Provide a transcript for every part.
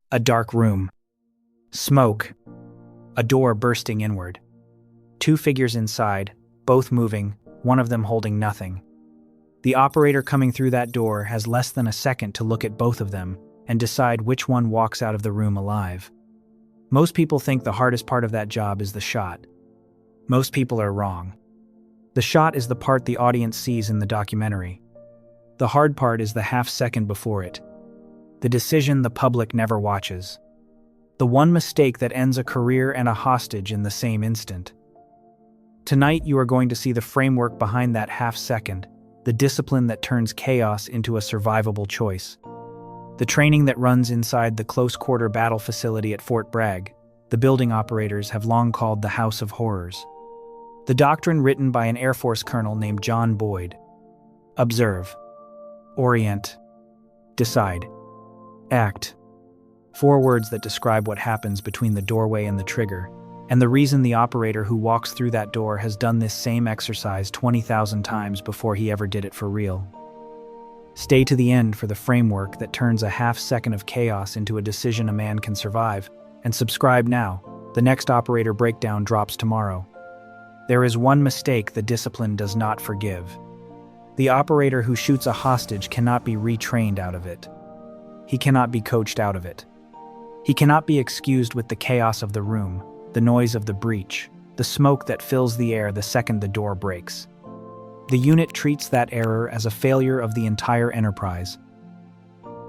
A dark room. Smoke. A door bursting inward. Two figures inside, both moving, one of them holding nothing. The operator coming through that door has less than a second to look at both of them and decide which one walks out of the room alive. Most people think the hardest part of that job is the shot. Most people are wrong. The shot is the part the audience sees in the documentary. The hard part is the half second before it. The decision the public never watches. The one mistake that ends a career and a hostage in the same instant. Tonight you are going to see the framework behind that half second, the discipline that turns chaos into a survivable choice. The training that runs inside the close-quarter battle facility at Fort Bragg, the building operators have long called the House of Horrors. The doctrine written by an Air Force colonel named John Boyd. Observe. Orient. Decide. Act. 4 words that describe what happens between the doorway and the trigger, and the reason the operator who walks through that door has done this same exercise 20,000 times before he ever did it for real. Stay to the end for the framework that turns a half second of chaos into a decision a man can survive, and subscribe now. The next operator breakdown drops tomorrow. There is one mistake the discipline does not forgive. The operator who shoots a hostage cannot be retrained out of it. He cannot be coached out of it. He cannot be excused with the chaos of the room, the noise of the breach, the smoke that fills the air the second the door breaks. The unit treats that error as a failure of the entire enterprise.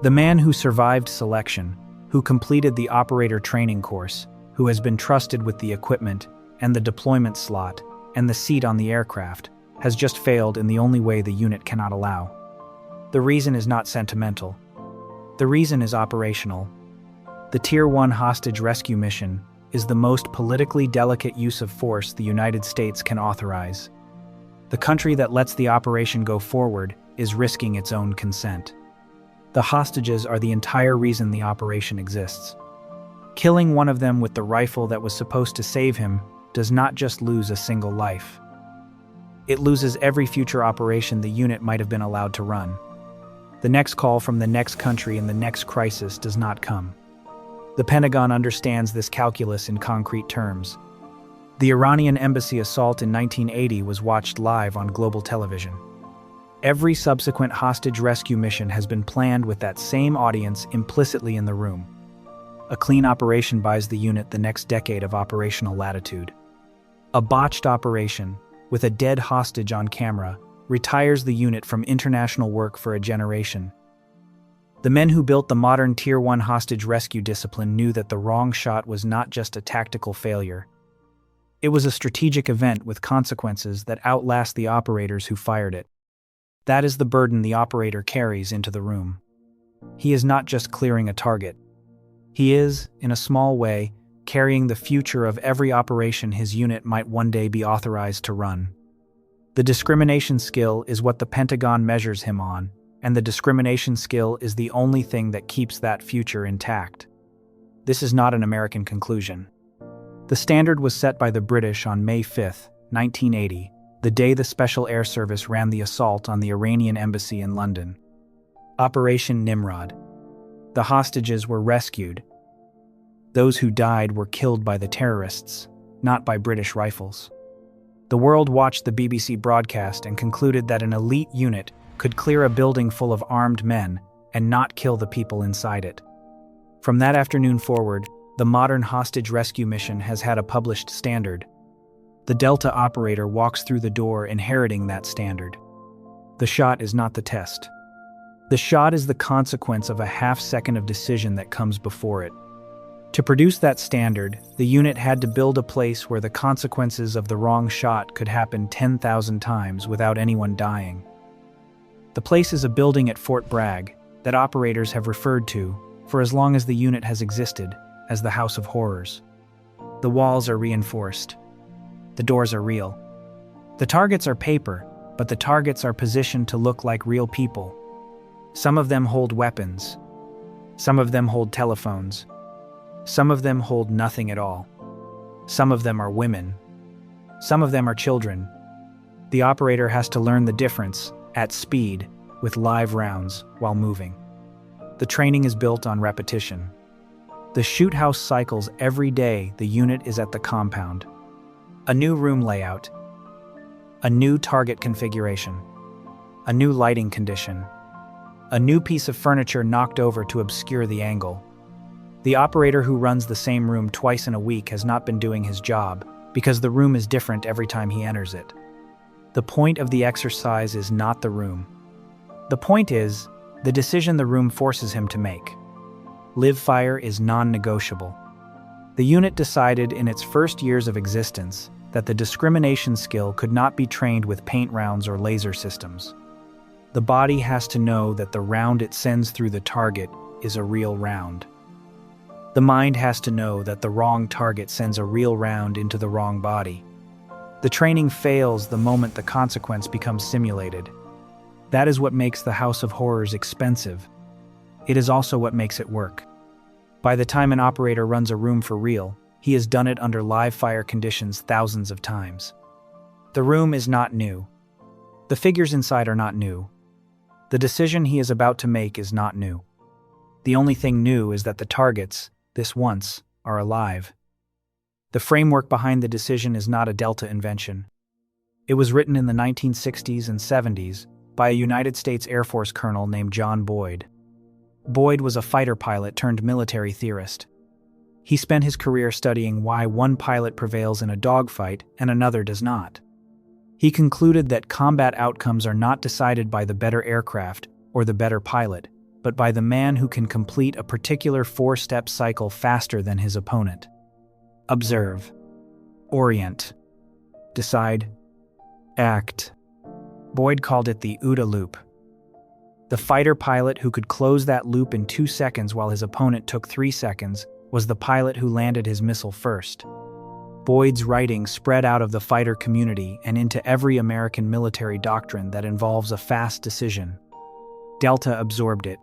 The man who survived selection, who completed the operator training course, who has been trusted with the equipment and the deployment slot and the seat on the aircraft, has just failed in the only way the unit cannot allow. The reason is not sentimental. The reason is operational. The Tier 1 hostage rescue mission is the most politically delicate use of force the United States can authorize. The country that lets the operation go forward is risking its own consent. The hostages are the entire reason the operation exists. Killing one of them with the rifle that was supposed to save him does not just lose a single life. It loses every future operation the unit might have been allowed to run. The next call from the next country in the next crisis does not come. The Pentagon understands this calculus in concrete terms. The Iranian embassy assault in 1980 was watched live on global television. Every subsequent hostage rescue mission has been planned with that same audience implicitly in the room. A clean operation buys the unit the next decade of operational latitude. A botched operation, with a dead hostage on camera, retires the unit from international work for a generation. The men who built the modern Tier 1 hostage rescue discipline knew that the wrong shot was not just a tactical failure. It was a strategic event with consequences that outlast the operators who fired it. That is the burden the operator carries into the room. He is not just clearing a target. He is, in a small way, carrying the future of every operation his unit might one day be authorized to run. The discrimination skill is what the Pentagon measures him on, and the discrimination skill is the only thing that keeps that future intact. This is not an American conclusion. The standard was set by the British on May 5, 1980, the day the Special Air Service ran the assault on the Iranian embassy in London. Operation Nimrod. The hostages were rescued. Those who died were killed by the terrorists, not by British rifles. The world watched the BBC broadcast and concluded that an elite unit could clear a building full of armed men and not kill the people inside it. From that afternoon forward, the modern hostage rescue mission has had a published standard. The Delta operator walks through the door inheriting that standard. The shot is not the test. The shot is the consequence of a half second of decision that comes before it. To produce that standard, the unit had to build a place where the consequences of the wrong shot could happen 10,000 times without anyone dying. The place is a building at Fort Bragg that operators have referred to, for as long as the unit has existed, as the House of Horrors. The walls are reinforced. The doors are real. The targets are paper, but the targets are positioned to look like real people. Some of them hold weapons. Some of them hold telephones. Some of them hold nothing at all. Some of them are women. Some of them are children. The operator has to learn the difference, at speed, with live rounds, while moving. The training is built on repetition. The shoot house cycles every day the unit is at the compound. A new room layout. A new target configuration. A new lighting condition. A new piece of furniture knocked over to obscure the angle. The operator who runs the same room twice in a week has not been doing his job, because the room is different every time he enters it. The point of the exercise is not the room. The point is the decision the room forces him to make. Live fire is non-negotiable. The unit decided in its first years of existence that the discrimination skill could not be trained with paint rounds or laser systems. The body has to know that the round it sends through the target is a real round. The mind has to know that the wrong target sends a real round into the wrong body. The training fails the moment the consequence becomes simulated. That is what makes the House of Horrors expensive. It is also what makes it work. By the time an operator runs a room for real, he has done it under live fire conditions thousands of times. The room is not new. The figures inside are not new. The decision he is about to make is not new. The only thing new is that the targets, this once, are alive. The framework behind the decision is not a Delta invention. It was written in the 1960s and 70s by a United States Air Force colonel named John Boyd. Boyd was a fighter pilot turned military theorist. He spent his career studying why one pilot prevails in a dogfight and another does not. He concluded that combat outcomes are not decided by the better aircraft or the better pilot, but by the man who can complete a particular four-step cycle faster than his opponent. Observe. Orient. Decide. Act. Boyd called it the OODA loop. The fighter pilot who could close that loop in 2 seconds while his opponent took 3 seconds was the pilot who landed his missile first. Boyd's writing spread out of the fighter community and into every American military doctrine that involves a fast decision. Delta absorbed it.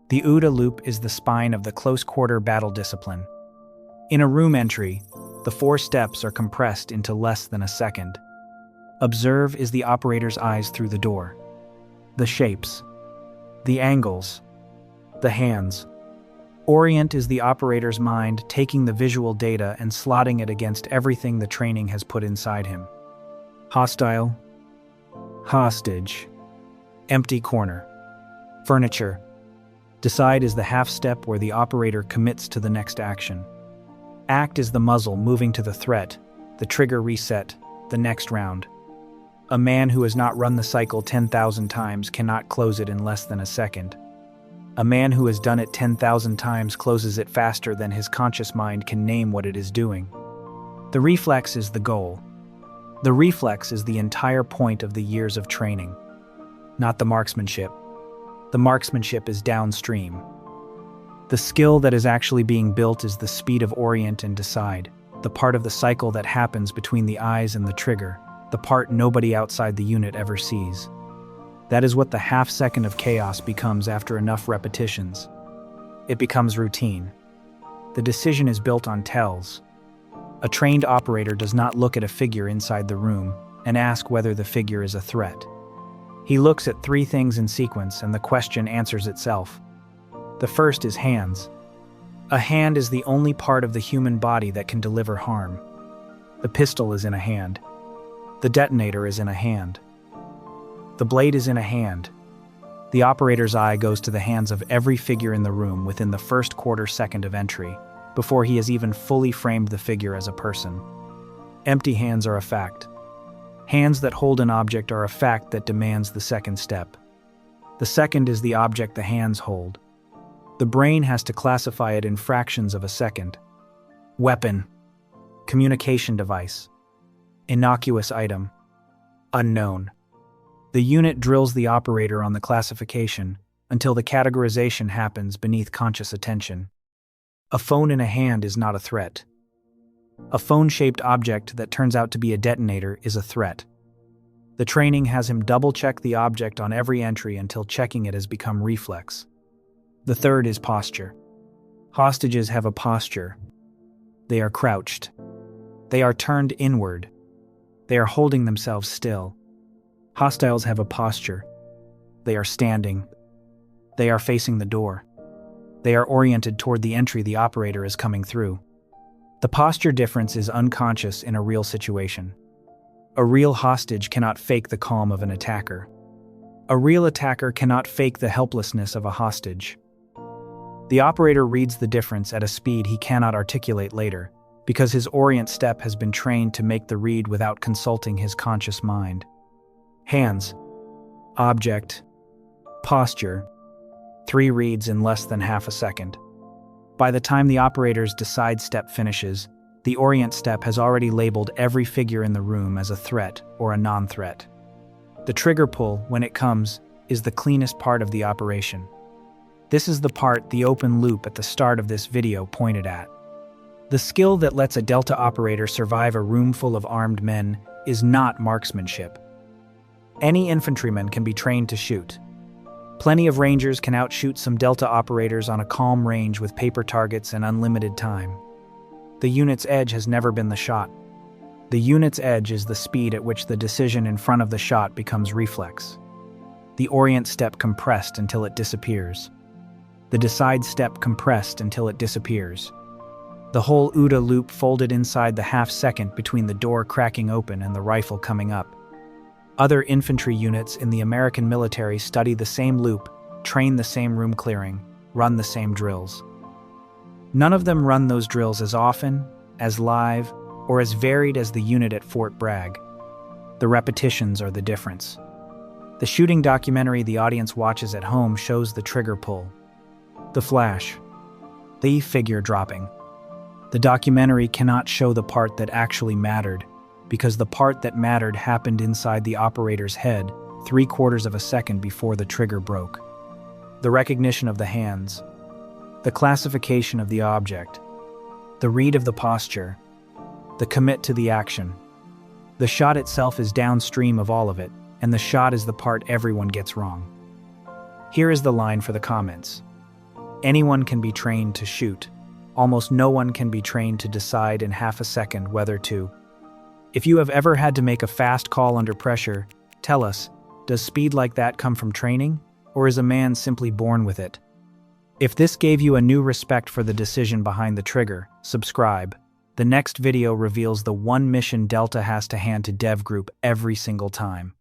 The OODA loop is the spine of the close-quarter battle discipline. In a room entry, the 4 steps are compressed into less than a second. Observe is the operator's eyes through the door. The shapes. The angles. The hands. Orient is the operator's mind taking the visual data and slotting it against everything the training has put inside him. Hostile. Hostage. Empty corner. Furniture. Decide is the half-step where the operator commits to the next action. Act is the muzzle moving to the threat, the trigger reset, the next round. A man who has not run the cycle 10,000 times cannot close it in less than a second. A man who has done it 10,000 times closes it faster than his conscious mind can name what it is doing. The reflex is the goal. The reflex is the entire point of the years of training, not the marksmanship. The marksmanship is downstream. The skill that is actually being built is the speed of orient and decide, the part of the cycle that happens between the eyes and the trigger, the part nobody outside the unit ever sees. That is what the half-second of chaos becomes after enough repetitions. It becomes routine. The decision is built on tells. A trained operator does not look at a figure inside the room and ask whether the figure is a threat. He looks at 3 things in sequence and the question answers itself. The first is hands. A hand is the only part of the human body that can deliver harm. The pistol is in a hand. The detonator is in a hand. The blade is in a hand. The operator's eye goes to the hands of every figure in the room within the first quarter second of entry, before he has even fully framed the figure as a person. Empty hands are a fact. Hands that hold an object are a fact that demands the second step. The second is the object the hands hold. The brain has to classify it in fractions of a second. Weapon. Communication device. Innocuous item. Unknown. The unit drills the operator on the classification until the categorization happens beneath conscious attention. A phone in a hand is not a threat. A phone-shaped object that turns out to be a detonator is a threat. The training has him double-check the object on every entry until checking it has become reflex. The third is posture. Hostages have a posture. They are crouched. They are turned inward. They are holding themselves still. Hostiles have a posture. They are standing. They are facing the door. They are oriented toward the entry the operator is coming through. The posture difference is unconscious in a real situation. A real hostage cannot fake the calm of an attacker. A real attacker cannot fake the helplessness of a hostage. The operator reads the difference at a speed he cannot articulate later, because his orient step has been trained to make the read without consulting his conscious mind. Hands, object, posture, 3 reads in less than half a second. By the time the operator's decide step finishes, the orient step has already labeled every figure in the room as a threat or a non-threat. The trigger pull, when it comes, is the cleanest part of the operation. This is the part the open loop at the start of this video pointed at. The skill that lets a Delta operator survive a room full of armed men is not marksmanship. Any infantryman can be trained to shoot. Plenty of Rangers can outshoot some Delta operators on a calm range with paper targets and unlimited time. The unit's edge has never been the shot. The unit's edge is the speed at which the decision in front of the shot becomes reflex. The orient step compressed until it disappears. The decide step compressed until it disappears. The whole OODA loop folded inside the half second between the door cracking open and the rifle coming up. Other infantry units in the American military study the same loop, train the same room clearing, run the same drills. None of them run those drills as often, as live, or as varied as the unit at Fort Bragg. The repetitions are the difference. The shooting documentary the audience watches at home shows the trigger pull, the flash, the figure dropping. The documentary cannot show the part that actually mattered, because the part that mattered happened inside the operator's head 3/4 of a second before the trigger broke. The recognition of the hands, the classification of the object, the read of the posture, the commit to the action. The shot itself is downstream of all of it, and the shot is the part everyone gets wrong. Here is the line for the comments. Anyone can be trained to shoot. Almost no one can be trained to decide in half a second whether to. If you have ever had to make a fast call under pressure, tell us, does speed like that come from training, or is a man simply born with it? If this gave you a new respect for the decision behind the trigger, subscribe. The next video reveals the one mission Delta has to hand to Dev Group every single time.